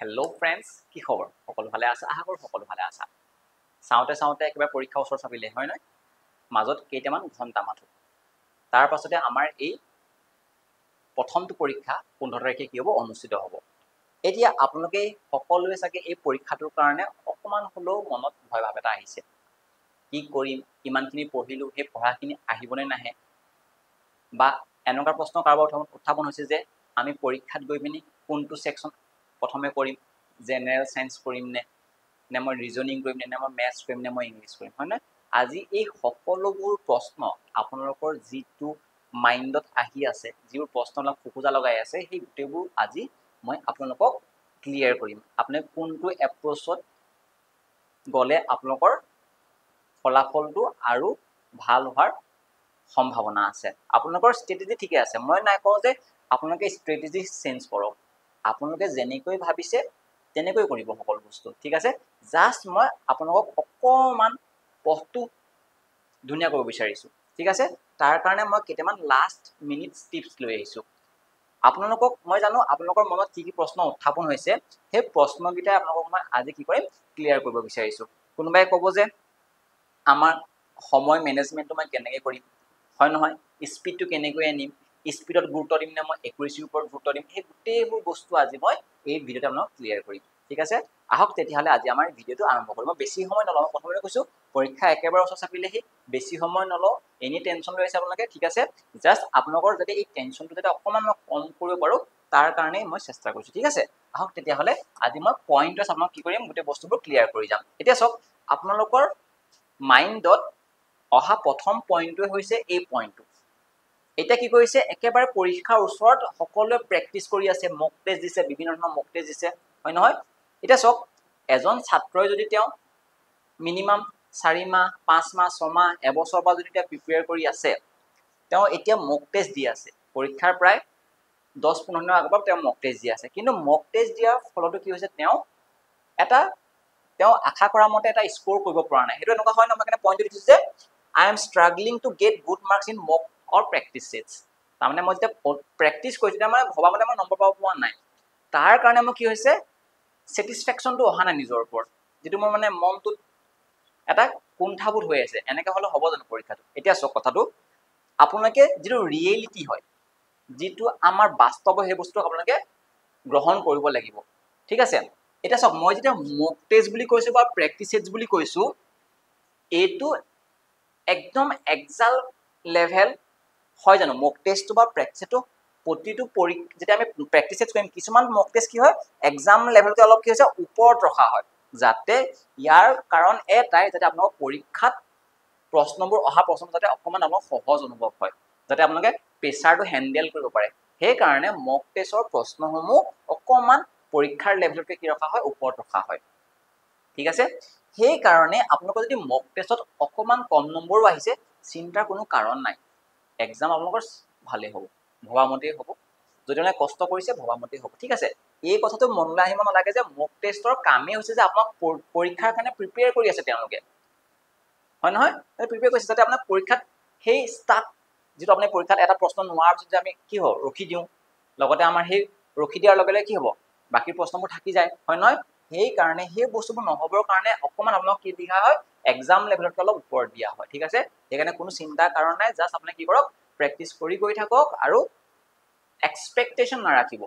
Hello' friends, কি খবৰ? সকলো ভালে আছা? আশা কৰোঁ সকলো ভালে আছা। চাওঁতে একেবাৰে পৰীক্ষা ওচৰ চাপিলে, হয় নহয়? মাজত কেইটামান ঘণ্টা মাথো। তাৰ পাছতে আমাৰ এই প্ৰথমটো পৰীক্ষা 15 তাৰিখে কি হ'ব? অনুষ্ঠিত হ'ব। এতিয়া আপোনালোকে সকলোৱে চাগে এই পৰীক্ষাটোৰ কাৰণে অকণমান হ'লেও মনত ভয় ভাৱ এটা আহিছে। কি কৰিম? কিমানখিনি পঢ়িলোঁ, সেই পঢ়াখিনি আহিবনে নাহে? বা এনেকুৱা প্ৰশ্ন কাৰোবাৰ উত্থাপন হৈছে যে আমি পৰীক্ষাত গৈ পিনি কোনটো ছেকশ্যন প্ৰথমে কৰিম, জেনেৰেল চায়েন্স কৰিম নে মই ৰিজনিং কৰিম নে মই মেথছ কৰিম নে মই ইংলিছ কৰিম, হয় নহয়? আজি এই সকলোবোৰ প্ৰশ্ন আপোনালোকৰ যিটো মাইণ্ডত আহি আছে, যিবোৰ প্ৰশ্ন অলপ খোকোজা লগাই আছে, সেই গোটেইবোৰ আজি মই আপোনালোকক ক্লিয়াৰ কৰিম। আপুনি কোনটো এপ্ৰ'চত গ'লে আপোনালোকৰ ফলাফলটো আৰু ভাল হোৱাৰ সম্ভাৱনা আছে। আপোনালোকৰ ষ্ট্ৰেটেজি ঠিকে আছে, মই নাই কওঁ যে আপোনালোকে ষ্ট্ৰেটেজি চেঞ্জ কৰক। আপোনালোকে যেনেকৈ ভাবিছে তেনেকৈ কৰিব সকলো বস্তু, ঠিক আছে? জাষ্ট মই আপোনালোকক অকণমান পথটো ধুনীয়া কৰিব বিচাৰিছোঁ, ঠিক আছে? তাৰ কাৰণে মই কেইটামান লাষ্ট মিনিট টিপছ লৈ আহিছোঁ। আপোনালোকক মই জানো আপোনালোকৰ মনত কি কি প্ৰশ্ন উত্থাপন হৈছে, সেই প্ৰশ্নকেইটাই আপোনালোকক মই আজি কি কৰিম? ক্লিয়াৰ কৰিব বিচাৰিছোঁ। কোনোবাই ক'ব যে আমাৰ সময় মেনেজমেণ্টটো মই কেনেকৈ কৰিম, হয় নহয়? স্পীডটো কেনেকৈ আনিম, স্পীডত গুৰুত্ব দিম নে মই একুৰেচিৰ ওপৰত গুৰুত্ব দিম, সেই গোটেইবোৰ বস্তু আজি মই এই ভিডিঅ'টো আপোনাক ক্লিয়াৰ কৰিম, ঠিক আছে? আহক তেতিয়াহ'লে আজি আমাৰ ভিডিঅ'টো আৰম্ভ কৰিম। মই বেছি সময় নলওঁ, প্ৰথমতে কৈছোঁ পৰীক্ষা একেবাৰে ওচৰ চাপিলেহি, বেছি সময় নলওঁ, এনেই টেনশ্যন লৈ আছে আপোনালোকে, ঠিক আছে? জাষ্ট আপোনালোকৰ যাতে এই টেনশ্যনটো যাতে অকণমান মই কম কৰিব পাৰোঁ, তাৰ কাৰণেই মই চেষ্টা কৰিছোঁ, ঠিক আছে? আহক তেতিয়াহ'লে আজি মই পইণ্ট ৱাইজ আপোনাক কি কৰিম, গোটেই বস্তুবোৰ ক্লিয়াৰ কৰি যাম। এতিয়া চাওক, আপোনালোকৰ মাইণ্ডত অহা প্ৰথম পইণ্টটোৱে হৈছে এই পইণ্টটো। এতিয়া কি কৰিছে, একেবাৰে পৰীক্ষাৰ ওচৰত সকলোৱে প্ৰেক্টিচ কৰি আছে, মক টেষ্ট দিছে, বিভিন্ন ধৰণৰ মক টেষ্ট দিছে, হয় নহয়? এতিয়া চাওক, এজন ছাত্ৰই যদি তেওঁ মিনিমাম 4 মাহ, 5 মাহ, 6 মাহ, এবছৰৰ পৰা যদি তেওঁ প্ৰিপেয়াৰ কৰি আছে, তেওঁ এতিয়া মক টেষ্ট দি আছে, পৰীক্ষাৰ প্ৰায় 10-15 দিনৰ আগৰ পৰা তেওঁ মক টেষ্ট দি আছে। কিন্তু মক টেষ্ট দিয়াৰ ফলতো কি হৈছে, তেওঁ আশা কৰা মতে এটা স্ক'ৰ কৰিব পৰা নাই। সেইটো এনেকুৱা হয় ন, মই পইণ্টটো দিছোঁ যে I am struggling to get good marks in mock or practice sets. তাৰমানে মই যেতিয়া প্ৰেক্টিচ কৰিছোঁ, তেতিয়া মানে ভবা মতে মই নম্বৰ পাব পৰা নাই। তাৰ কাৰণে মোৰ কি হৈছে, ছেটিছফেকশ্যনটো অহা নাই নিজৰ ওপৰত, যিটো মোৰ মানে মনটোত এটা কুণ্ঠাবোধ হৈ আছে। এনেকৈ হ'লে হ'ব জানো পৰীক্ষাটো? এতিয়া চাওক কথাটো, আপোনালোকে যিটো ৰিয়েলিটি হয়, যিটো আমাৰ বাস্তৱ, সেই বস্তুটো আপোনালোকে গ্ৰহণ কৰিব লাগিব, ঠিক আছে? এতিয়া চাওক, মই যেতিয়া মক টেষ্ট বুলি কৈছোঁ বা প্ৰেক্টিচ ছেটছ বুলি কৈছোঁ, এইটো একদম এক্সাল লেভেল হয় জানো? মক টেষ্টটো বা প্ৰেক্টিচটো প্ৰতিটো যেতিয়া আমি প্ৰেক্টিচ টেষ্ট কৰিম, কিছুমান মক টেষ্ট কি হয়, এক্সাম লেভেলটো অলপ কি হৈছে, ওপৰত ৰখা হয়, যাতে ইয়াৰ কাৰণ এটাই, যাতে আপোনালোকৰ পৰীক্ষাত প্ৰশ্নবোৰ অহা প্ৰশ্ন যাতে অকণমান আপোনালোকৰ সহজ অনুভৱ হয়, যাতে আপোনালোকে প্ৰেছাৰটো হেণ্ডেল কৰিব পাৰে। সেইকাৰণে মক টেষ্টৰ প্ৰশ্নসমূহ অকণমান পৰীক্ষাৰ লেভেলতকৈ কি ৰখা হয়, ওপৰত ৰখা হয়, ঠিক আছে? সেইকাৰণে আপোনালোকৰ যদি মক টেষ্টত অকণমান কম নম্বৰো আহিছে, চিন্তাৰ কোনো কাৰণ নাই। এক্সাম আপোনালোকৰ ভালেই হ'ব, ভবামতেই হ'ব। যদি মানে কষ্ট কৰিছে, ভবামতেই হ'ব, ঠিক আছে? এই কথাটো মনলৈ আহিব নালাগে যে মক টেষ্টৰ কামেই হৈছে যে আপোনাক পৰীক্ষাৰ কাৰণে প্ৰিপেয়াৰ কৰি আছে তেওঁলোকে, হয় নহয়? প্ৰিপেয়াৰ কৰিছে যাতে আপোনাৰ পৰীক্ষাত সেই ষ্টাক, যিটো আপুনি পৰীক্ষাত এটা প্ৰশ্ন নোৱাৰাৰ পিছত যে আমি কি হ'ব, ৰখি দিওঁ, লগতে আমাৰ সেই ৰখি দিয়াৰ লগে লগে কি হ'ব, বাকী প্ৰশ্নবোৰ থাকি যায়, হয় নহয়? সেইকাৰণে সেই বস্তুবোৰ নহ'বৰ কাৰণে অকণমান আপোনাক কি দিয়া হয়, এক্সাম লেভেলতকৈ অলপ ওপৰত দিয়া হয়, ঠিক আছে? সেইকাৰণে কোনো চিন্তাৰ কাৰণ নাই, জাষ্ট আপুনি কি কৰক, প্ৰেক্টিচ কৰি গৈ থাকক আৰু এক্সপেক্টেশ্যন নাৰাখিব।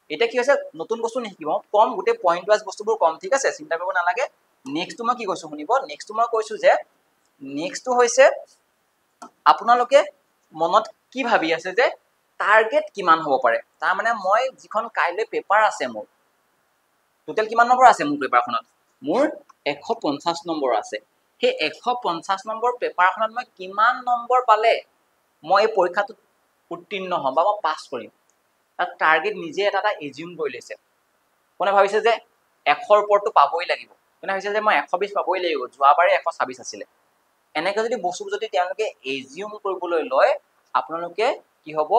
এতিয়া কি হৈছে, নতুন বস্তু নিশিকিব, কম গোটেই পইণ্ট ৱাইজ বস্তুবোৰ কম, ঠিক আছে? চিন্তা কৰিব নালাগে। নেক্সটটো মই কি কৈছোঁ শুনিব, নেক্সটটো মই কৈছোঁ যে নেক্সটটো হৈছে আপোনালোকে মনত কি ভাবি আছে যে টাৰ্গেট কিমান হ'ব পাৰে। তাৰমানে মই যিখন কাইলৈ পেপাৰ আছে, মোৰ টোটেল কিমান নম্বৰ আছে মোৰ পেপাৰখনত, মোৰ 150 নম্বৰ আছে। সেই 150 নম্বৰ পেপাৰখনত মই কিমান নম্বৰ পালে মই এই পৰীক্ষাটোত উত্তীৰ্ণ হ'ম বা মই পাছ কৰিম, তাত টাৰ্গেট নিজে এটা এজিউম কৰি লৈছে। কোনে ভাবিছে যে 100ৰ ওপৰতটো পাবই লাগিব, কোনে ভাবিছে যে মই 120 পাবই লাগিব, যোৱাবাৰে 126 আছিলে। এনেকৈ যদি বস্তুবোৰ যদি তেওঁলোকে এজিউম কৰিবলৈ লয়, আপোনালোকে কি হ'ব,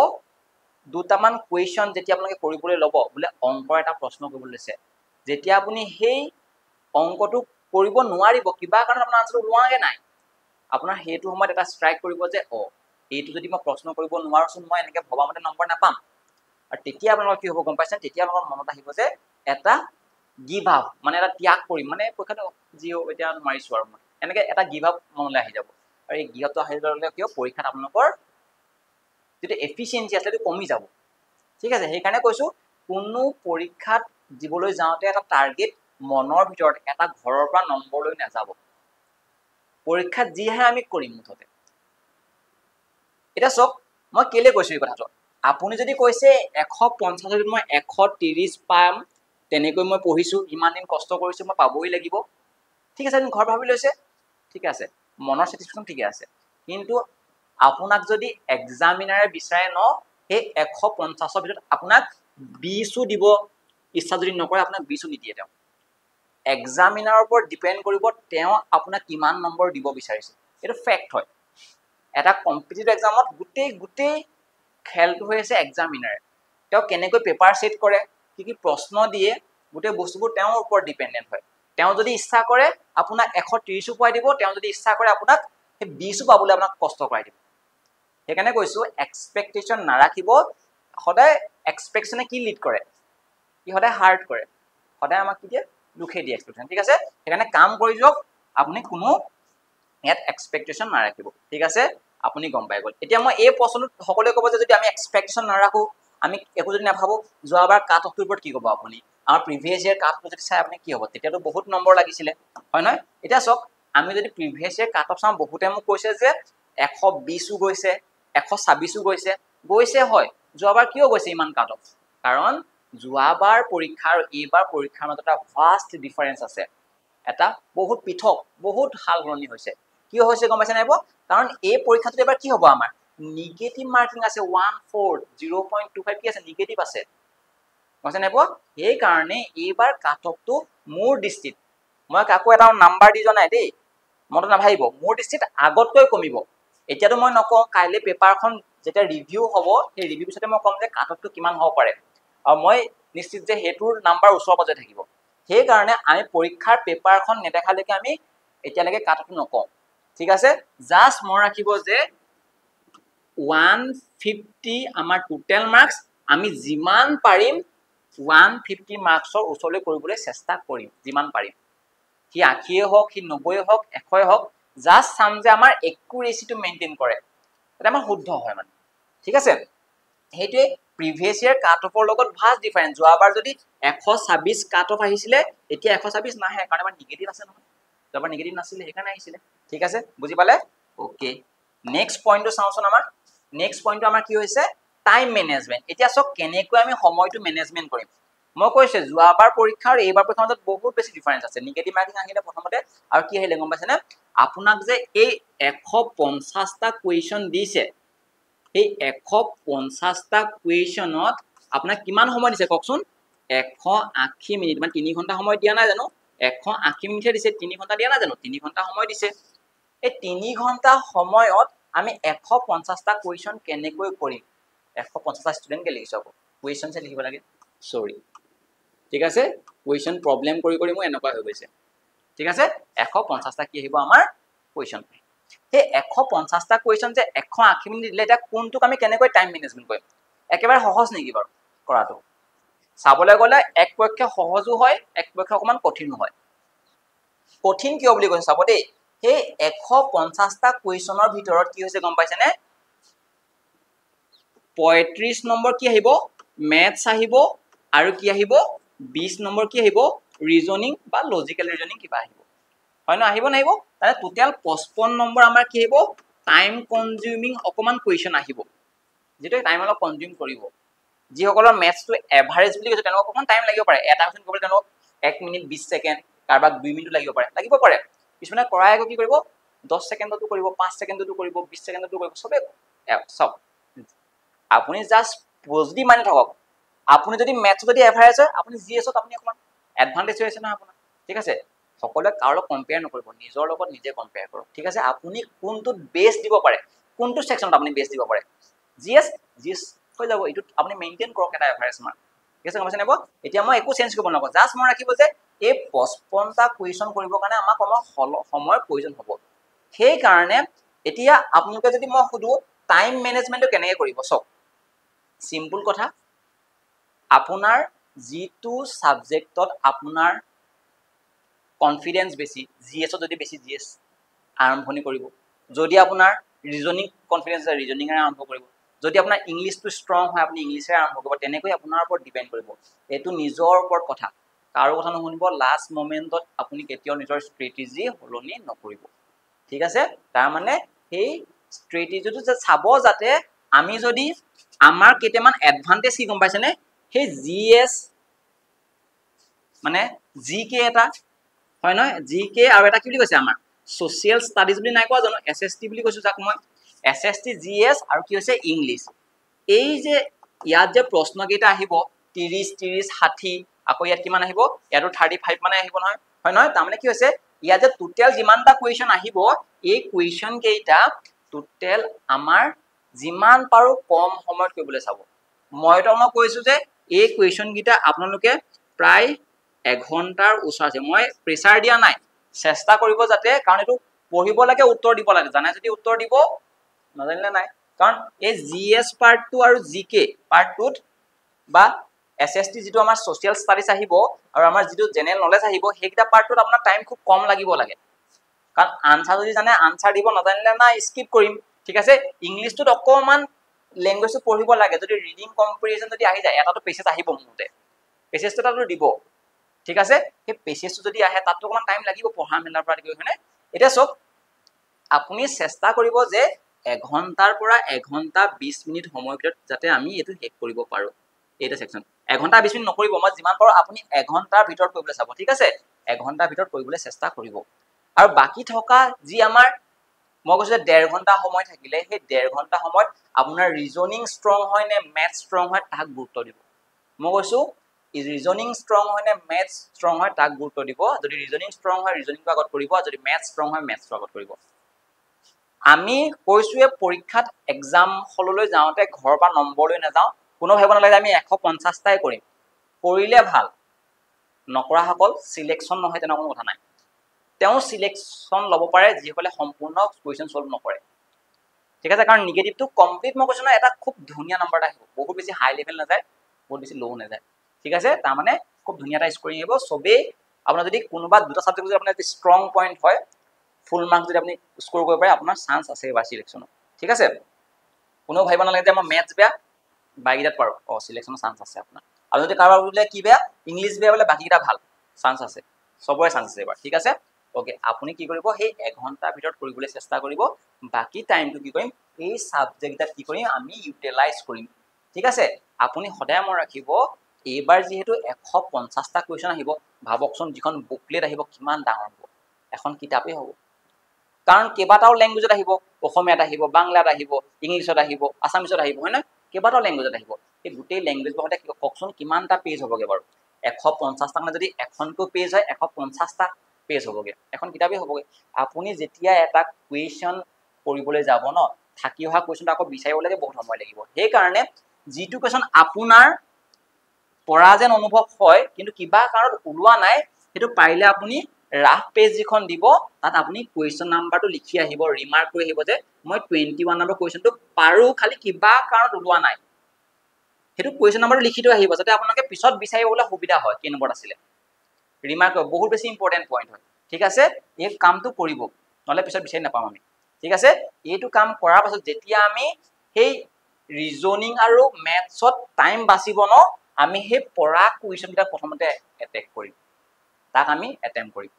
দুটামান কুৱেশ্যন যেতিয়া আপোনালোকে কৰিবলৈ ল'ব, বোলে অংকৰ এটা প্ৰশ্ন কৰিবলৈ লৈছে, যেতিয়া আপুনি সেই অংকটো কৰিব নোৱাৰিব, কিবা কাৰণত আপোনাৰ আনচাৰটো ওলোৱাগে নাই, আপোনাৰ সেইটো সময়ত এটা ষ্ট্ৰাইক কৰিব যে এইটো যদি মই প্ৰশ্ন কৰিব নোৱাৰোচোন, মই এনেকৈ ভবামতে নম্বৰ নাপাম। আৰু তেতিয়া আপোনালোকৰ কি হ'ব গম পাইছে, তেতিয়া আপোনালোকৰ মনত আহিব যে এটা গিভ আপ মানে এটা ত্যাগ কৰিম মানে পৰীক্ষাটো জিঅ' এতিয়া মাৰিছোঁ আৰু মই এনেকৈ এটা গিভ আপ মনলৈ আহি যাব আৰু এই গিভ আপটো আহি গ'লে কিয় পৰীক্ষাত আপোনালোকৰ যিটো এফিচিয়েঞ্চি আছে সেইটো কমি যাব ঠিক আছে সেইকাৰণে কৈছোঁ কোনো পৰীক্ষাত দিবলৈ যাওঁতে এটা টাৰ্গেট মনৰ ভিতৰত এটা ঘৰৰ পৰা নম্বৰ লৈ নাযাব পৰীক্ষাত যিহে আমি কৰিম মুঠতে এটা চক মই কেলে কৈছোঁ এই কথাটো আপুনি যদি কৈছে 150 যদি মই 130 পাম তেনেকৈ মই পঢ়িছোঁ ইমান দিন কষ্ট কৰিছোঁ মই পাবই লাগিব ঠিক আছে আপুনি ঘৰ ভাবি লৈছে ঠিক আছে মনৰ চেটিছফেকশ্যন ঠিকে আছে কিন্তু আপোনাক যদি এক্সামিনাৰে বিচাৰে ন সেই 150ৰ ভিতৰত আপোনাক 20ও দিব ইচ্ছা যদি নকৰে আপোনাক 20ও নিদিয়ে তেওঁ এক্সামিনাৰৰ ওপৰত ডিপেণ্ড কৰিব তেওঁ আপোনাক কিমান নম্বৰ দিব বিচাৰিছে এইটো ফেক্ট হয় এটা কম্পিটিটিভ এক্সামত গোটেই খেলটো হৈ আছে এক্সামিনাৰে তেওঁ কেনেকৈ পেপাৰ ছেট কৰে কি প্ৰশ্ন দিয়ে গোটেই বস্তুবোৰ তেওঁৰ ওপৰত ডিপেণ্ডেণ্ট হয় তেওঁ যদি ইচ্ছা কৰে আপোনাক 130ও পোৱাই দিব তেওঁ যদি ইচ্ছা কৰে আপোনাক সেই 20ও পাবলৈ আপোনাক কষ্ট কৰাই দিব সেইকাৰণে কৈছোঁ এক্সপেক্টেশ্যন নাৰাখিব সদায় এক্সপেক্টেশ্যনে কি লিড কৰে কি সদায় হাৰ্ট কৰে সদায় আমাক কি দিয়ে দুখে দিয়ে এক্সপেক্টেশ্যন ঠিক আছে সেইকাৰণে কাম কৰি যাওক আপুনি কোনো ইয়াত এক্সপেক্টেশ্যন নাৰাখিব ঠিক আছে আপুনি গম পাই গ'ল এতিয়া মই এই প্ৰশ্নটো সকলোৱে ক'ব যে যদি আমি এক্সপেক্টেশ্যন নাৰাখোঁ আমি একো যদি নাভাবোঁ যোৱাবাৰ কাট অফটোৰ ওপৰত কি ক'ব আপুনি আমাৰ প্ৰিভিয়াছ ইয়েৰ কাট অফটো যদি চাই আপুনি কি হ'ব তেতিয়াতো বহুত নম্বৰ লাগিছিলে হয় নহয় এতিয়া চাওক আমি যদি প্ৰিভিয়াছ ইয়েৰ কাট অফ চাওঁ বহুতে মোক কৈছে যে 120ও গৈছে 126ও গৈছে হয় যোৱাবাৰ কিয় গৈছে ইমান কাট অফ কাৰণ যোৱাবাৰ পৰীক্ষা আৰু এইবাৰ পৰীক্ষাৰ মাজত এটা ভাষ্ট ডিফাৰেঞ্চ আছে এটা বহুত পৃথক বহুত সাল সলনি হৈছে কিয় হৈছে গম পাইছে নাই কাৰণ এই পৰীক্ষাটোত এবাৰ কি হ'ব আমাৰ নিগেটিভ মাৰ্কিং আছে 1/4 0.25 কি আছে নিগেটিভ আছে কৈছে নাই সেইকাৰণে এইবাৰ কাট অফটো মোৰ দৃষ্টিত মই কাকো এটা নাম্বাৰ দি যোৱা নাই দেই মনটো নাভাবিব মোৰ দৃষ্টিত আগতকৈ কমিব এতিয়াতো মই নকওঁ কাইলৈ পেপাৰখন যেতিয়া ৰিভিউ হ'ব সেই ৰিভিউ পিছতে মই ক'ম যে কাট অফটো কিমান হ'ব পাৰে আৰু মই নিশ্চিত যে সেইটোৰ নাম্বাৰ ওচৰ পাজৰে থাকিব সেইকাৰণে আমি পৰীক্ষাৰ পেপাৰখন নেদেখালৈকে আমি এতিয়ালৈকে কাট অফটো নকওঁ ঠিক আছে জাষ্ট মন ৰাখিব যে 150 আমাৰ টোটেল মাৰ্কছ আমি যিমান পাৰিম 150 মাৰ্কছৰ ওচৰলৈ কৰিবলৈ চেষ্টা কৰিম যিমান পাৰিম সি 80 হওক সি 90 হওক 100 হওক জাষ্ট চাম যে আমাৰ একুৰেচিটো মেইনটেইন কৰে এটা আমাৰ শুদ্ধ হয় মানে ঠিক আছে সেইটোৱে প্ৰিভিয়াছ ইয়েৰ কাট অফৰ লগত ভাষ্ট ডিফাৰেঞ্চ যোৱাবাৰ যদি 126 কাট অফ আহিছিলে এতিয়া 126 নাহে কাৰণ আমাৰ নিগেটিভ আছে নহয় যোৱাবাৰ নিগেটিভ নাছিলে সেইকাৰণে আহিছিলে ঠিক আছে বুজি পালে ওকে নেক্সট পইণ্টটো চাওঁচোন আমাৰ নেক্সট পইণ্টটো আমাৰ কি হৈছে টাইম মেনেজমেণ্ট এতিয়া চাওক কেনেকৈ আমি সময়টো মেনেজমেণ্ট কৰিম মই কৈছোঁ যোৱাবাৰ পৰীক্ষা আৰু এইবাৰ পৰীক্ষাৰ মাজত বহুত বেছি ডিফাৰেঞ্চ আছে নিগেটিভ মাৰ্কিং আহিলে প্ৰথমতে আৰু কি আহিলে গম পাইছেনে আপোনাক যে এই 150টা কুৱেশ্যন দিছে এই 150টা কুৱেশ্যনত আপোনাক কিমান সময় দিছে কওকচোন 180 মিনিট মানে 3 ঘণ্টা সময় দিয়া নাই জানো 180 মিনিটহে দিছে 3 ঘণ্টা দিয়া নাই জানো 3 ঘণ্টা সময় দিছে এই 3 ঘণ্টা সময়ত আমি 150টা কুৱেশ্যন কেনেকৈ কৰিম 150টা ষ্টুডেণ্টকে লিখিছোঁ আকৌ কুৱেশ্যনছে লিখিব লাগে সৰি ঠিক আছে কুৱেশ্যন প্ৰব্লেম কৰি মই এনেকুৱা হৈ গৈছে ঠিক আছে 150টা কি আহিব আমাৰ কুৱেশ্যন সেই 150টা কুৱেশ্যন যে 180 মিনিট দিলে এতিয়া কোনটোক আমি কেনেকৈ টাইম মেনেজমেণ্ট কৰিম একেবাৰে সহজ নেকি বাৰু কৰাটো চাবলৈ গ'লে এক পক্ষে সহজো হয় এক পক্ষে অকণমান কঠিনো হয় কঠিন কিয় বুলি কৈছে চাব দেই সেই 150টা কুৱেশ্যনৰ ভিতৰত কি হৈছে গম পাইছেনে 35 নম্বৰ কি আহিব মেথছ আহিব আৰু কি আহিব 20 নম্বৰ কি আহিব ৰিজনিং বা লজিকেল ৰিজনিং কিবা আহিব হয় ন আহিব নাহিব তাৰে টোটেল 55 নম্বৰ আমাৰ কি আহিব টাইম কনজিউমিং অকমান কুৱেশ্যন আহিব যেটো টাইম অলপ কনজিউম কৰিব যিসকলৰ মেথছটো এভাৰেজ বুলি কৈছে তেওঁলোকক অকমান টাইম লাগিব পাৰে এটা কুৱেশ্যন কৰিবলৈ তেওঁলোকক 1 মিনিট 20 ছেকেণ্ড কাৰোবাক 2 মিনিট লাগিব পাৰে কিছুমানে কৰাই কি কৰিব 10 ছেকেণ্ডতো কৰিব 5 ছেকেণ্ডতো কৰিব 20 ছেকেণ্ডতো কৰিব সবে সব আপুনি জাস্ট পজিটিভ মানি থাকক আপুনি যদি মেথছ যদি এভাৰেজ হয় আপুনি জিএছত আপুনি অকমান এডভান্টেজ হৈ আছে না আপোনাৰ ঠিক আছে সকলোৱে কাৰো লগত কম্পেয়াৰ নকৰিব নিজৰ লগত নিজে কম্পেয়াৰ কৰক ঠিক আছে আপুনি কোনটোত বেষ্ট দিব পাৰে কোনটো সেকশনত আপুনি বেষ্ট দিব পাৰে জিএছ হৈ যাব এইটো আপুনি মেইনটেইন কৰক এটা এভাৰেজ মাৰ্ক ঠিক আছে গমছে নেব এতিয়া মই একো চেঞ্জ কৰিব নকওঁ জাস্ট মই ৰাখিব যে এই 55টা কুৱেশ্যন কৰিবৰ কাৰণে আমাক সময়ৰ প্ৰয়োজন হ'ব সেই কাৰণে এতিয়া আপোনালোকে যদি মই সুধো টাইম মেনেজমেন্টটো কেনেকৈ কৰিব চাওক সিম্পল কথা আপোনাৰ যিটো সাবজেক্টত আপোনাৰ কনফিডেন্স বেছি জিএস যদি বেছি জিএস আৰম্ভণি কৰিব যদি আপোনাৰ ৰিজনিং কনফিডেন্স আছে ৰিজনিং আৰম্ভ কৰিব যদি আপোনাৰ ইংলিশটো ষ্ট্ৰং হয় আপুনি ইংলিশে আৰম্ভ কৰিব তেনেকৈ আপোনাৰ ওপৰত ডিপেন্ড কৰিব এটো নিজৰ ওপৰত কথা কাৰো কথা নুশুনিব লাষ্ট মোমেন্টত আপুনি কেতিয়াও নিজৰ ষ্ট্ৰেটেজি হলনি নকৰিব ঠিক আছে তাৰ মানে সেই ষ্ট্ৰেটেজিটো যে চাব যাতে আমি যদি আমাৰ কেটেমান এডভান্টেজ কি গম পাইছেনে সেই জিএস মানে জিকে এটা হয় নহয় জিকে আৰু এটা কি বুলি কৈছে আমাৰ সোশিয়াল ষ্টাডিজ বুলি নাই কোৱা জানো এসএসটি বুলি কৈছো যাক মই এসএসটি জিএস আৰু কি হৈছে ইংলিশ এই যে ইয়াত যে প্ৰশ্ন কেইটা আহিব 30 30 60 আকৌ ইয়াত কিমান আহিব ইয়াতো 35 মানে আহিব নহয় হয় নহয় তাৰ মানে কি হৈছে ইয়াত যে টোটাল যিমানটা কোৱেশ্চন আহিব এই কোৱেশ্চন কেইটা টোটাল আমাৰ যিমান পাৰো কম সময়ত কৰিবলৈ চাব মই তোমাক কৈছো যে এই কোৱেশ্চন কেইটা আপোনালোকে প্ৰায় 1 ঘন্টাৰ ওচৰতে মই প্ৰেসাৰ দিয়া নাই চেষ্টা কৰিব যাতে কাৰণ এটো পঢ়িব লাগে উত্তৰ দিব লাগে জানে যদি উত্তৰ দিব নাজানিলে নাই কাৰণ এই জিএস পাৰ্ট 2 আৰু জিকে পাৰ্ট 2 বা এসএসটি যেটো আমাৰ সোশিয়াল ষ্টাডিজ আহিব আৰু আমাৰ যেটো জেনাৰেল নলেজ আহিব হেকিটা পাৰ্টত আপোনাৰ টাইম খুব কম লাগিব লাগে কাৰণ আনসাৰ যদি জানে আনসাৰ দিব নাজানিলে না স্কিপ কৰিম ঠিক আছে ইংলিশটোত অকমান ল্যাঙ্গুৱেজটো পঢ়িব লাগে যদি ৰিডিং কম্পাৰিজন যদি আহি যায় এটাটো পেছেজ আহিব মুতে পেছেজটো তাতো দিব ঠিক আছে সেই পেছেজটো যদি আহে তাতো অকমান টাইম লাগিব পঢ়া মেলাৰ পৰা কি হয়নে এটা সব আপুনি চেষ্টা কৰিব যে 1 ঘন্টাৰ পৰা 1 ঘন্টা 20 মিনিট সময় ভিতৰত যাতে আমি এটো শেষ কৰিব পাৰো এটা সেকশন 1 ঘন্টা 20 মিনিট নকৰিব মই যিমান পাৰো আপুনি 1 ঘন্টাৰ ভিতৰত কৰিবলৈ চাব ঠিক আছে 1 ঘন্টাৰ ভিতৰত কৰিবলৈ চেষ্টা কৰিব আৰু বাকি থকা যি আমাৰ মই কৈছো 1.5 ঘন্টা সময় থাকিলে সেই 1.5 ঘন্টা সময়ত আপোনাৰ ৰিজনিং ষ্ট্ৰং হয় নে ম্যাথ ষ্ট্ৰং হয় তাক গুৰুত্ব দিব মই কৈছো ৰিজনিং ষ্ট্ৰং হয় নে ম্যাথ ষ্ট্ৰং হয় তাক গুৰুত্ব দিব যদি ৰিজনিং ষ্ট্ৰং হয় ৰিজনিংটো আগত কৰিব যদি ম্যাথ ষ্ট্ৰং হয় ম্যাথটো আগত কৰিব আমি কৈছোৱে পৰীক্ষাত এক্সাম হললৈ যাওঁতে ঘৰৰ পৰা নম্বৰ লৈ নাযাওঁ কোনো ভাবিব নালাগে আমি 150 টাই কৰিম কৰিলে ভাল নকৰা সকল সিলেকশন নহয় তেনে কোনো কথা নাই তেওঁ সিলেকশন লব পাৰে যিসকলে সম্পূৰ্ণ কোৱেশ্চন সলভ নকৰে ঠিক আছে কাৰণ নেগেটিভটো কমপ্লিট মই কৈছো না এটা খুব ধুনিয়া নম্বৰ এটা আহিব বহুত বেছি হাই লেভেল না যায় বহুত বেছি লো না যায় ঠিক আছে তাৰ মানে খুব ধুনিয়া এটা স্কোৰিং আহিব সবে আপোনাৰ যদি কোনোবা দুটা সাবজেক্ট যদি আপোনাৰ ষ্ট্ৰং পইণ্ট হয় ফুল মাৰ্ক যদি আপনি স্কোৰ কৰিব পাৰে আপোনাৰ চান্স আছে এবাৰ সিলেকশনত ঠিক আছে কোনো ভাইবা নালাগে যে মই ম্যাথছ বেয়া বাইকিটাত পাৰো সিলেকশনৰ চান্স আছে আপোনাৰ আৰু যদি কাৰোবাৰ বোলে কি বেয়া ইংলিশ বেয়া বোলে বাকিটা ভাল চান্স আছে সবৰে চান্স আছে এবাৰ ঠিক আছে ওকে আপুনি কি কৰিব সেই 1 ঘন্টাৰ ভিতৰত কৰিবলৈ চেষ্টা কৰিব বাকি টাইমটো কি কৰিম এই সাবজেক্টটা কি কৰিম আমি ইউটিলাইজ কৰিম ঠিক আছে আপুনি সদায় মন ৰাখিব এইবাৰ যেহেতু 150 টা কোৱেশ্চন আহিব ভাবকচোন যিখন বুকলেট আহিব কিমান ডাঙৰ হ'ব এখন কিতাপে হ'ব কাৰণ কেবাটাও ল্যাঙ্গুৱেজত আহিব অসমীয়াত আহিব বাংলাত আহিব ইংলিছত আহিব আসামিছত আহিব হয় না কেবাটাও ল্যাঙ্গুৱেজত আহিব এই গোটেই ল্যাঙ্গুৱেজ বহতে ককচোন কিমানটা পেজ হ'বগে বাৰু 150 টা মানে যদি এখনটো পেজ হয় 150 টা পেজ হ'বগে এখন কিতাপে হ'বগে আপুনি যেতিয়া এটা কোৱেশ্চন কৰিবলৈ যাব ন থাকি অহা কোৱেশ্চনটো আকৌ বিচাৰিব লাগে বহুত সময় লাগিব সেই কাৰণে যিটো কোৱেশ্চন আপোনাৰ পৰা যেন অনুভৱ হয় কিন্তু কিবা কাৰণত ওলোৱা নাই হেতু পাৰিলে আপুনি ৰাফ পেজ যিখন দিব তাত আপুনি কোৱেশ্চন নাম্বাৰটো লিখি আহিব ৰিমাৰ্ক কৰি আহিব যে মই 21 নম্বৰ কোৱেশ্চনটো পাৰো খালি কিবা কাৰণত ওলোৱা নাই হেতু কোৱেশ্চন নাম্বাৰটো লিখি থৈ আহিব যাতে আপোনালোকে পিছত বিচাৰিবলৈ সুবিধা হয় কি নম্বৰ আছিল ৰিমাৰ্ক বহুত বেছি ইম্পৰ্টেন্ট পইণ্ট হয় ঠিক আছে এই কামটো কৰিব নহলে পিছত বিচাৰি নাপাম আমি ঠিক আছে এইটো কাম কৰাৰ পাছত যেতিয়া আমি সেই ৰিজনিং আৰু ম্যাথছত টাইম বাচিব ন আমি সেই পঢ়া কোৱেশ্চনটা প্ৰথমতে এটেক কৰিম তাক আমি এটেম্প কৰিম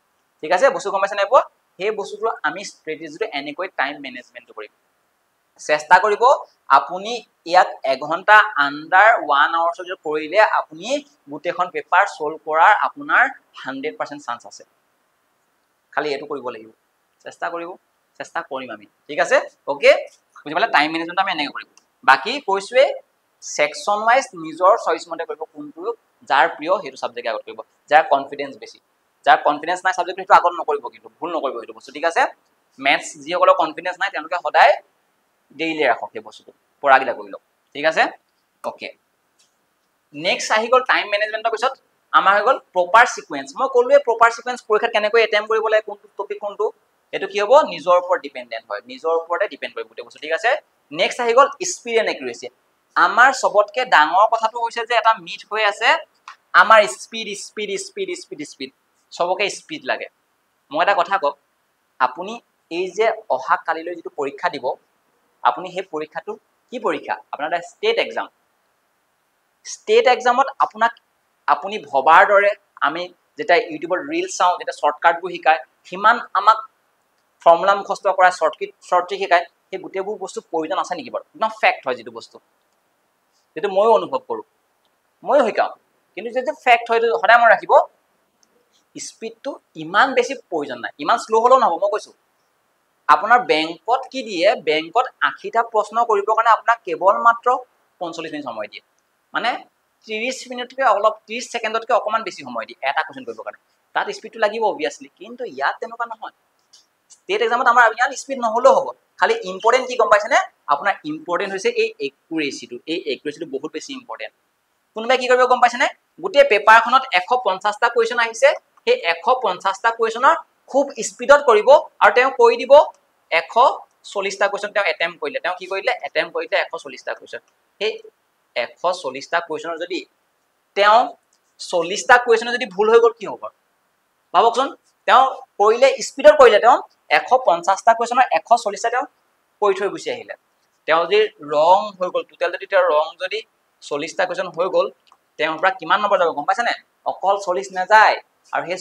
ঠিক আছে বস্তু গম পাইছে নাই পোৱা সেই বস্তুটো আমি ষ্ট্ৰেটেজিটো এনেকৈ টাইম মেনেজমেন্ট কৰিম চেষ্টা কৰিব আপুনি ইয়াক 1 ঘন্টা আন্ডাৰ 1 আৱাৰ্ছ যদি কৰিলে আপুনি গুটেখন পেপাৰ সলভ কৰাৰ আপোনাৰ 100% চান্স আছে খালি এটো কৰিব লাগিব চেষ্টা কৰিব চেষ্টা কৰিম আমি ঠিক আছে ওকে বুজি পালে টাইম মেনেজমেন্ট আমি এনেকৈ কৰিম বাকি কৈছোৱে সেকশন ওয়াইজ নিজৰ চইচ মতে কৰিব কোনটো যাৰ প্ৰিয় হেতু সাবজেক্ট আগত কৰিব যাৰ কনফিডেন্স বেছি যাৰ কনফিডেন্স নাই সাবজেক্ট হেতু আগত নকৰিব কিন্তু ভুল নকৰিব হেতু বস্তু ঠিক আছে ম্যাথছ যিসকলৰ কনফিডেন্স নাই তেওঁলোকে সদায় ডেইলি ৰাখক এই বস্তুটো পঢ়াগিলা কৰি লওক ঠিক আছে ওকে নেক্সট আহি গল টাইম মেনেজমেন্টৰ পিছত আমাৰ হৈ গল প্ৰপাৰ সিকোয়েন্স মই কলোৱে প্ৰপাৰ সিকোয়েন্স পৰীক্ষাত কেনেকৈ এটেম্প কৰিব লাগে কোনটো টপিক কোনটো এটো কি হ'ব নিজৰ ওপৰত ডিপেন্ডেন্ট হয় নিজৰ ওপৰতে ডিপেন্ড কৰিব গোটেই বস্তু ঠিক আছে নেক্সট আহি গল স্পিড এণ্ড একুৰেসি আমাৰ সবতকে ডাঙৰ কথাটো হৈছে যে এটা মিথ হৈ আছে আমাৰ speed speed speed speed speed সবকে স্পীড লাগে মই এটা কথা কওক আপুনি এই যে অহা কালিলৈ যেটো পৰীক্ষা দিব আপুনি সেই পৰীক্ষাটো কি পৰীক্ষা আপোনাৰ ষ্টেট এক্সামত আপোনাক আপুনি ভবাৰ দৰে আমি যেটা ইউটিউবৰ ৰিল চাও যেটা শৰ্টকাটবোৰ শিকায় হিমান আমাক ফৰ্মুলা মুখস্থ কৰা শৰ্ট শিকায় সেই গোটেইবোৰ বস্তু প্ৰয়োজন আছে নেকি বাৰু না ফ্যাক্ট হয় যেটো বস্তু যেটো মই অনুভৱ কৰো মই শিকাও কিন্তু যেটো ফ্যাক্ট হয় সদায় মন ৰাখিব স্পীডটো ইমান বেছি প্ৰয়োজন নাই ইমান স্লো হলো নহব মই কৈছো আপোনাৰ বেংকত কি দিয়ে বেংকত 80টা প্ৰশ্ন কৰিব কাৰণে আপোনাক কেৱল মাত্ৰ 45 মিনিট সময় দিয়ে মানে 30 মিনিটকে অলপ 30 সেকেন্ডতকে অকমান বেছি সময় দিয়ে এটা কোৱেশ্চন কৰিব কাৰণে তাত স্পীডটো লাগিব অবিয়াসলি কিন্তু ইয়াত তেনেকুৱা নহয় ষ্টেট এক্সামত আমাৰ ইয়াত স্পীড নহলেও হ'ব খালি ইম্পৰ্টেন্ট কি গম পাইছেনে আপোনাৰ ইম্পৰ্টেন্ট হৈছে এই একুৰেচিটো বহুত বেছি ইম্পৰ্টেন্ট কোনবাই কি কৰিব গম পাইছেনে গোটেই পেপাৰখনত 150টা কোৱেশ্চন আহিছে সেই 150টা কোৱেশ্চনৰ খুব স্পীডত কৰিব আৰু তেওঁ কৈ দিব 140টা কোৱেশ্চন তেওঁ এটেম্প কৰিলে তেওঁ কি কৰিলে এটেম্প কৰিলে 140টা কোৱেশ্চন সেই 140টা কোৱেশ্চনৰ যদি তেওঁ 40টা কোৱেশ্চনৰ যদি ভুল হৈ গল কি হ'ব ভাবকচোন তেওঁ কৰিলে স্পীডত কৰিলে তেওঁ 150টা কোৱেশ্চনৰ 140টা তেওঁ কৈ থৈ গুছি আহিলে তেওঁ যদি ৰং হৈ গল টোটাল যদি তেওঁ ৰং যদি 40টা কোৱেশ্চন হৈ গল তেওঁৰ পৰা কিমান নম্বৰ যাব গম পাইছানে অকল 40 না যায় আৰু সেই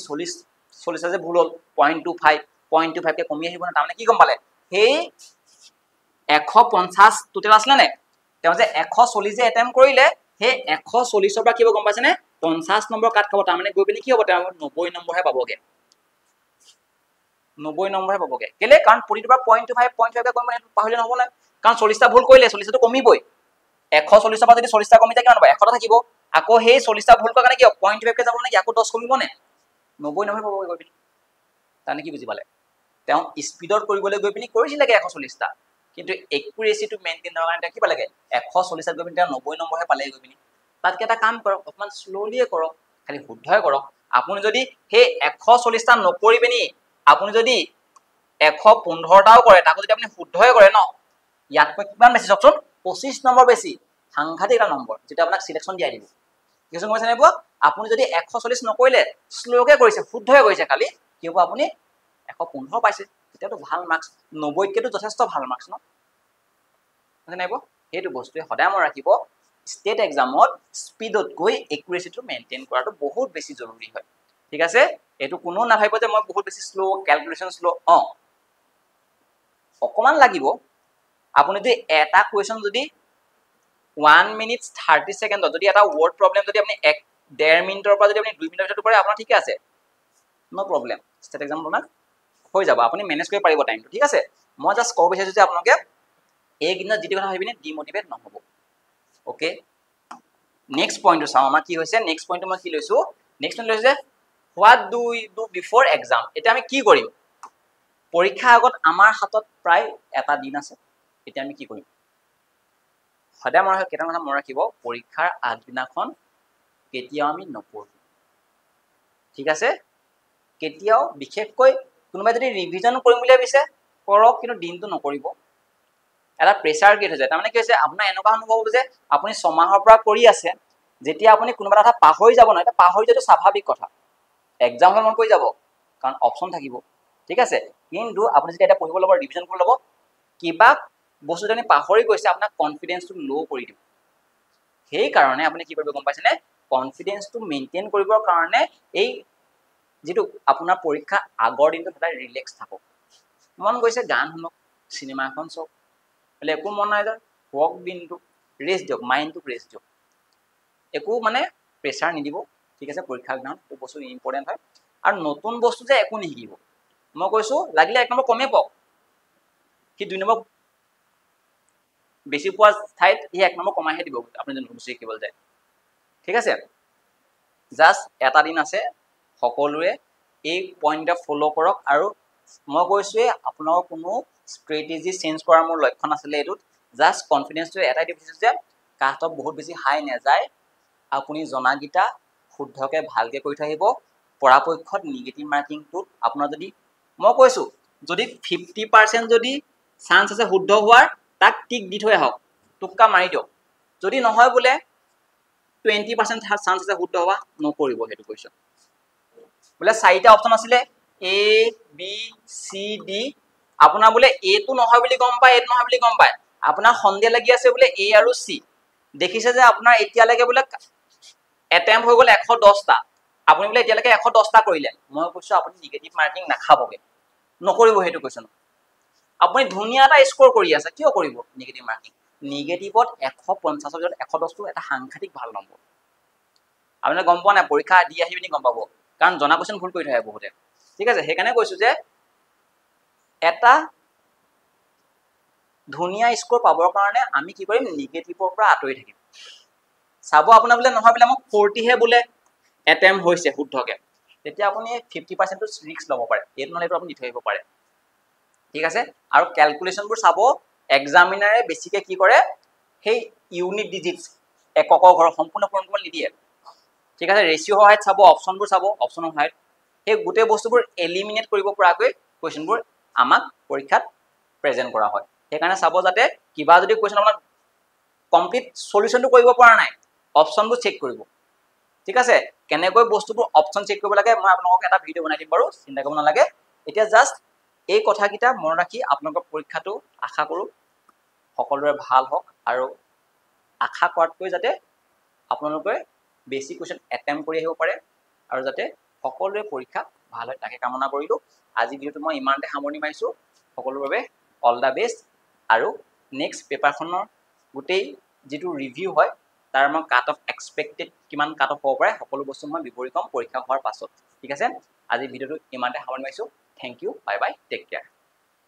40 যে ভুল হল 0.25 কে কমি আহিব না তাৰমানে কি গম পালে সেই 150 টোটাল আসলে নে তেওঁ যে 140 যে এটেম্প কৰিলে সেই 140 পৰা কিবা গম পাইছানে 50 নম্বৰ কাট খাব তাৰমানে গৈ পিনি কি হ'ব তেওঁ 90 নম্বৰহে পাবগে 90 নম্বৰহে পাবগে কেলে কাৰণ প্ৰতিটো পৰা 0.25 কে কম মানে পাহৰিলে নহব না কাৰণ 40টা ভুল কৰিলে 40টো কমিবই 140 পৰা যদি 40টা কমি যায় কিমান হ'ব 100টা থাকিব আকৌ সেই 40টা ভুল কৰা কাৰণে কি 0.25 কে যাব নে আকৌ 10 কমিব নে 90 নম্বৰ পাবগে গৈ পিনি তানে কি বুজি পালে তেওঁ স্পীডত কৰিবলৈ গৈ পিনি কৰিছিলেগে 140টা কিন্তু একুৰেচিটো মেইনটেইন কৰাৰ কাৰণে কি পালেগে 140 গৈ পিনি তেওঁ 90 নম্বৰহে পালে গৈ পিনি তাতকে এটা কাম কৰক অকমান স্লোলিয়ে কৰক খালি শুদ্ধই কৰক আপুনি যদি সেই 140টা নকৰি পিনি আপুনি যদি 115টাও কৰে তাকো যদি আপুনি শুদ্ধই কৰে ন ইয়াতকৈ কিমান বেছি চাওকচোন 25 নম্বৰ বেছি সাংঘাতিক এটা নম্বৰ যেটা আপোনাক সিলেকশন দিয়াই দিব কিছু কৈছে নেব আপুনি যদি 140 নকৰিলে স্লোকে কৰিছে শুদ্ধই কৰিছে খালি কি হ'ব আপুনি 115 পাইছে এতিয়াতো ভাল মাৰ্কস 90 কেটো যথেষ্ট ভাল মাৰ্কস ন বুজি নাইব হেতু বস্তুৱে সদায় মন ৰাখিব ষ্টেট এক্সামত স্পীডত গৈ একুৰেচিটো মেইনটেইন কৰাটো বহুত বেছি জৰুৰী হয় ঠিক আছে এটো কোনো না ভাইব যে মই বহুত বেছি স্লো ক্যালকুলেশন স্লো অকমান লাগিব আপুনি যদি এটা কোৱেশ্চন যদি 1 মিনিট 30 সেকেন্ডত যদি এটা ওয়াৰ্ড প্ৰবলেম যদি আপনি 1.5 মিনিটৰ পৰা যদি আপনি 2 মিনিটৰ ভিতৰত কৰে আপোনাৰ ঠিক আছে নো প্ৰবলেম ষ্টেট এক্সাম বনাক হৈ যাব আপুনি মেনেজ কৰিব পাৰিব টাইমটো ঠিক আছে মই জাস্ট কব বিচাৰিছো যে আপোনালোকে এই দিনত যেটি কথা ভাবিনে ডিমোটিভেট নহব ওকে নেক্সট পইণ্টটো চাও আমাৰ কি হৈছে নেক্সট পইণ্টটো মই কি লৈছো নেক্সট পইণ্ট লৈছে what do we do বিফোৰ exam এটা আমি কি কৰিম পৰীক্ষা আগত আমাৰ হাতত প্ৰায় এটা দিন আছে এটা আমি কি কৰিম সদায় মই কেটা কথা মন ৰাখিব পৰীক্ষাৰ আগদিনাখন কেতিয়াও আমি নপঢ়ো ঠিক আছে কেতিয়াও বিশেষকৈ কোনোবাই যদি ৰিভিজন কৰিম বুলি ভাবিছে কৰক কিন্তু দিনটো নকৰিব এটা প্ৰেসাৰ গেট হৈ যায় তাৰমানে কি হৈছে আপোনাৰ এনেকুৱা অনুভৱ হ'ব যে আপুনি 6 মাহৰ পৰা কৰি আছে যেতিয়া আপুনি কোনোবা কথা পাহৰি যাব না এটা পাহৰি যোৱাটো স্বাভাৱিক কথা এক্সাম হল মন কৰি যাব কাৰণ অপচন থাকিব ঠিক আছে কিন্তু আপুনি যদি এটা পঢ়িব ল'ব ৰিভিজন কৰি ল'ব কিবা বস্তু জানি পাহৰি গৈছে আপোনাৰ কনফিডেন্সটো লো কৰি দিব সেই কাৰণে আপুনি কি কৰিব গম পাইছেনে কনফিডেন্সটো মেইনটেইন কৰিবৰ কাৰণে এই যেটো আপোনাৰ পৰীক্ষা আগৰ দিনটো এটা ৰিলেক্স থাকক মন গৈছে গান শুনক সিনেমা এখন চাওক বলে একো মন নাই যায় ওয়াক দিনটো ৰেষ্ট দিয়ক মাইন্ডটো ৰেষ্ট দিয়ক একো মানে প্ৰেসাৰ নিদিব ঠিক আছে পৰীক্ষাৰ দিনা এই বস্তু ইম্পৰ্টেন্ট হয় আৰু নতুন বস্তু যে একো নিহিব মই কৈছো লাগিলে এক নম্বৰ কমে পাওক কি 2 নম্বৰ বেছি পোৱা ঠাইত ই এক নম্বৰ কমাইহে দিব আপুনি যদি বুজি কেৱল যায় ঠিক আছে জাস্ট এটা দিন আছে সকলোৱে এই পইণ্ট ফলো কৰক আৰু মই কৈছো আপোনাক কোনো স্ট্ৰেটেজি চেঞ্জ কৰাৰ মোৰ লক্ষণ আছিল এটোত জাস্ট কনফিডেন্সটো এটাই দিছে যে কাট অফ বহুত বেছি হাই না যায় আপুনি জনাগিটা শুদ্ধকে ভালকে কৰি থাকিব পৰাপক্ষত নেগেটিভ মাৰ্কিংটো আপোনাৰ যদি মই কৈছো যদি 50% যদি চান্স আছে শুদ্ধ হোৱাৰ তাক টিক দি থৈ আহক টুক্কা মাৰি দিয়ক যদি নহয় বোলে 20% চান্স আছে শুদ্ধ হবা নকৰিব হেতু কোৱেশ্চন বোলে চাৰিটা অপচন আছিলে A B C D আপোনাৰ বোলে A টো নহয় বুলি গম পায় A টো নহয় বুলি গম পায় আপোনাৰ সন্দেহ লাগি আছে বোলে A আৰু C দেখিছে যে আপোনাৰ এতিয়ালৈকে বোলে এটেম্প হৈ গল 110টা আপুনি বোলে এতিয়ালৈকে 110টা কৰিলে মই কৈছো আপুনি নিগেটিভ মাৰ্কিং নাখাবগে নকৰিব হেতু কোৱেশ্চন আপুনি ধুনিয়া এটা স্কোৰ কৰি আছে কিয় কৰিব নিগেটিভ মাৰ্কিং নিগেটিভত 150 ৰ ভিতৰত 110 টো এটা সাংঘাতিক ভাল নম্বৰ আপুনি গম পোৱা নাই পৰীক্ষা দি আহি পিনি গম পাব কাৰণ জনা কোৱেশ্চন ভুল কৰি থাকে বহুতে ঠিক আছে সেইকাৰণে কৈছো যে এটা ধুনিয়া স্কোৰ পাবৰ কাৰণে আমি কি কৰিম নিগেটিভৰ পৰা আঁতৰি থাকিম চাব আপোনাৰ বোলে নহয় বোলে মোক 40 হে বোলে এটেম্প হৈছে শুদ্ধকে তেতিয়া আপুনি 50% টো ৰিস্ক ল'ব পাৰে এইটো নহলে আপুনি দি থৈ আহিব পাৰে ঠিক আছে আৰু ক্যালকুলেশনবোৰ চাব এক্সামিনাৰে বেছিকে কি কৰে সেই ইউনিট ডিজিটস এককৰ ঘৰ সম্পূৰ্ণ পূৰণ নিদিয়ে ঠিক আছে ৰেশিও হয় চাব অপচনবোৰ চাব অপচনৰ হয় সেই গোটেই বস্তুবোৰ এলিমিনেট কৰিব পৰাকৈ কোৱেশ্চনবোৰ আমাক পৰীক্ষাত প্ৰেজেন্ট কৰা হয় সেইকাৰণে চাব যাতে কিবা যদি কোৱেশ্চন আপোনাক কমপ্লিট সলিউশনটো কৰিব পৰা নাই অপচনবোৰ চেক কৰিব ঠিক আছে কেনেকৈ বস্তুবোৰ অপচন চেক কৰিব লাগে মই আপোনাক এটা ভিডিও বনাই দিম বাৰু চিন্তা কৰিব নালাগে এতিয়া জাস্ট এই কথাকিটা মন ৰাখি আপোনালোকৰ পৰীক্ষাটো আশা কৰো সকলোৰে ভাল হওক আৰু আশা কৰাতকৈ যাতে আপোনালোকে বেছি কোৱেশ্চন এটেম্প কৰি আহিব পাৰে আৰু যাতে সকলোৰে পৰীক্ষা ভাল হয় তাকে কামনা কৰিলো আজি ভিডিওটো মই ইমানতে সামৰণি মাৰিছো সকলোৰে বাবে অল দা বেষ্ট আৰু নেক্সট পেপাৰখনৰ গোটেই যেটো ৰিভিউ হয় তাৰ মই কাট অফ এক্সপেক্টেড কিমান কাট অফ হ'ব পাৰে সকলো বস্তু মই বিৱৰি কম পৰীক্ষা হোৱাৰ পাছত ঠিক আছে আজি ভিডিওটো ইমানতে সামৰণি মাৰিছো thank you bye bye take care